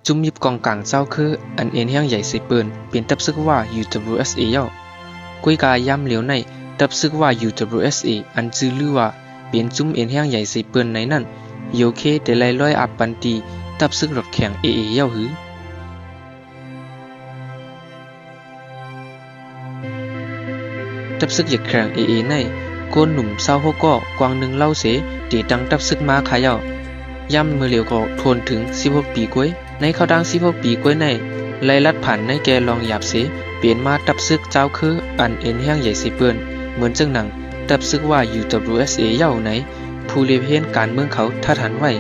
จุ่มยิบกองกลางเจ้าคืออันเอ็นแห้งใหญ่ใส่ปืนเป็นตับซึกว่า UWSA เย้ากุยกาย้ำเหลียวในตับซึกว่า UWSA อันจื้อลือว่าเป็นจุ่มเอ็นแห้งใหญ่ใส่ปืนในนั้นโยเคแต่ไล่ร้อยอับปันตีตับซึกรถแข่ง AA เย้าหือตับซึกหยักแข่ง AA ในโกนหนุ่มเศร้าโฮก็กวางหนึ่งเล่าเสตีดังตับซึกมาขายเย้าย่ำมือเหลียวก็ทวนถึง16ปีก้วยในเข้าดัง16ปีก้วยในไล่ลัดผ่านในแกลองหยาบเสเปลี่ยนมาตับซึกเจ้าคืออันเอ็นแห้งใหญ่ใส่ปืนเหมือนจังหนังตับซึกว่า UWSA เย้าไหนผู้เลเพียนการเมืองเขาทัดหันไว้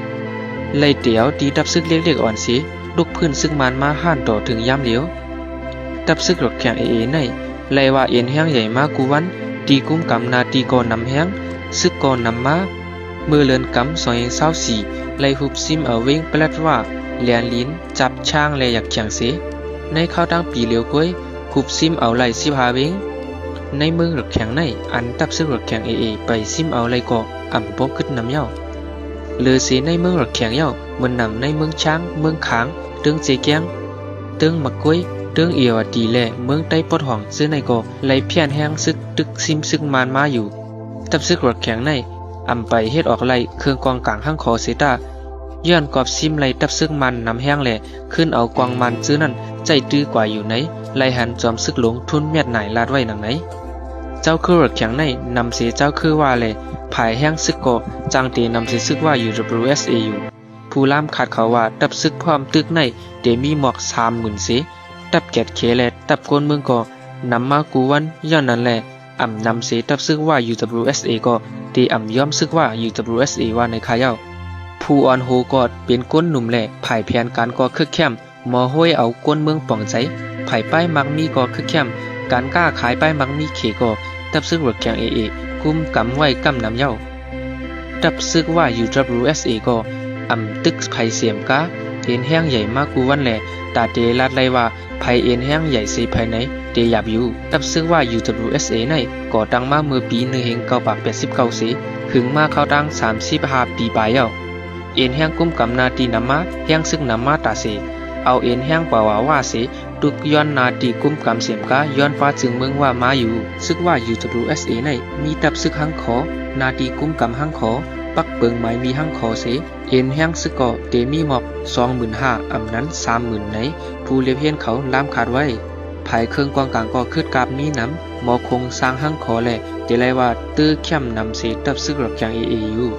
ไล่เตียวตีตับซึกเล็กๆอ่อนสีลุกพื้นซึกมันมาห้านต่อถึงย่ำเหลียวตับซึกรถแข่ง AA ในไล่ว่าเอ็นแห้งใหญ่มากูวันตีกุ้มกำนาตีก่อนนำแห้งซึกก่อนนำมาเมื่อเลินกำ224ไล่หุบซิมเอาเวงแปลดว่าเลียนลิ้นจับช่างและอยากแข่งเสในเข้าดังปีเหลียวก้วยหุบซิมเอาไล่15เวงในเมืองรถแข่งในอันตับซึกรถแข่ง AA ไปซิมเอาไล่ก่ออ่ำป้องขึ้นนำเย้าเลือเสในเมืองรถแข่งเย้าเหมือนนำในเมืองช้างเมืองขางเตืองเจแกงเตืองมักก้วยเตืองเอียวดีแลเมืองใต้ปอดห้องซื้อในก่อไล่เพี้ยนแห้งซึกตึกซิมซึกมานมาอยู่ตับซึกรถแข่งในอำไปเฮ็ดออกไล่เครื่องกองกลางห้างคอเซตาย้อนกอบซิมไล่ตับซึกมันนำแห้งแหล่ขึ้นเอากวางมันซื้อนั่นใจตื้อกว่าอยู่ไหนไล่หันจอมซึกหลงทุนเมียดไหนลาดไว้หนังไหนเจ้าคือรถแข็งในนำเสียเจ้าคือว่าแหล่ภายแห้งซึกก่อจังเตนำเสียซึกว่า UWSA อยู่ผู้ล่ามขาดเขาว่าตับซึกพร้อมตึกในเดมีหมอก30,000เสตับแกดเคแลตับโกนเมืองก่อนำมากูวันย้อนนั้นแหละอ่ำนำเสตับซึกว่า UWSA ก็ตีอ่ำย่อมซึกว่า UWSA ว่าในคาเย้าผู้ออนโฮกอดเป็นก้นหนุ่มแหล่ภายแผนการก่อคึกแคมมอห้วยเอาก้นเมืองป่องใจภายป้ายมักมีก่อคึกแคมการกล้าขายป้ายมักมีเขก่อตับซึกรถแข่ง AA กุมกำไว้กำนำเย้าตับซึกว่า UWSA ก็อ่ำตึกไผเสียมกาเอ็นแห้งใหญ่มากกูวันแหล่ตาเตลาดไลว่าไผเอ็นแห้งใหญ่เสภายในเตยาบอยู่ตับซึ่งว่า UWSA ในก่อตั้งมาเมื่อปี1989เสถึงมาเข้าตั้ง35ปีปลายแล้วเอ็นแห้งกุ้มกำนาตีนำมาแห้งซึ่งนำมาตาเสเอาเอ็นแห้งป่าวาว่าเสตุกย้อนนาตีกุ้มกำเสียมกาย้อนฟ้าจึงเมืองว่ามาอยู่ซึ่งว่า UWSA ในมีตับซึกหังขอนาตีกุ้มกำหังขอปักเปิงไม้มีหังขอเสเอ็นแห้งซึกก่อเตมีหมอก 25,000 อำนั้น 30,000 ในผู้เลียเพียนเขาล้ามขาดไว้ภายเครื่องกองกลางก็คืดกาบมีน้ำหมอคงสร้างหังขอแหละเตไลว่าตื้อเข้มนำเสตับซึกรถแข่ง AA อยู่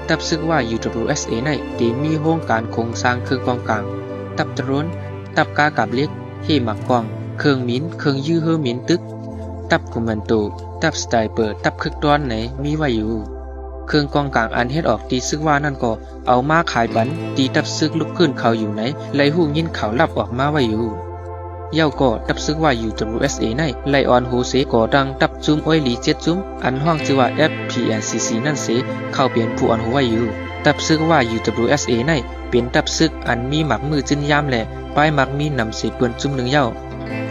ตับซึกว่า UWSA ในเตมีโครงการโครงสร้างเครื่องกองกลางตับตะร้นตับกากับเล็กเฮมักกองเครื่องมิ้นเครื่องยื้อเฮอมิ้นตึกตับกุมันโตตับสไตเปอร์ตับคึกต้อนไหนมีไว้อยู่เครื่องกองกลางอันเฮ็ดออกตีซึกว่านั่นก็เอามาขายบันตีตับซึกลุกขึ้นเขาอยู่ไหนไล่หูยินเขาลับออกมาไว้อยู่เย้าก็ตับซึกว่า UWSA ในไลออนโฮเซก่อดังตับจุ้มอ้อยหลี7จุ้มอันห้องชื่อว่า FPNCC นั่นเสเข้าเป็นผู้อ่อนโฮไว้อยู่ตับซึกว่า UWSA ในเป็นตับซึกอันมีหมักมือจิ้นยามแหละป้ายมักมีนำเสปืนจุ้มหนึ่งเย้า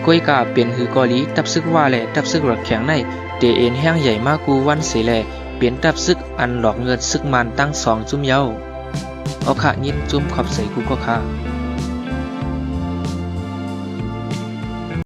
ก้อยกาเป็นหือกอลีตับซึกว่าแหละตับซึกรถแข็งในเตเอ็นแห้งใหญ่มากกูวันเสแหละเปลี่ยนตับซึกอันหลอกเงินซึกมันตั้ง2จุ้มเย้าเอาค่ะยินจุ้มขอบใส่กูก็ค่ะ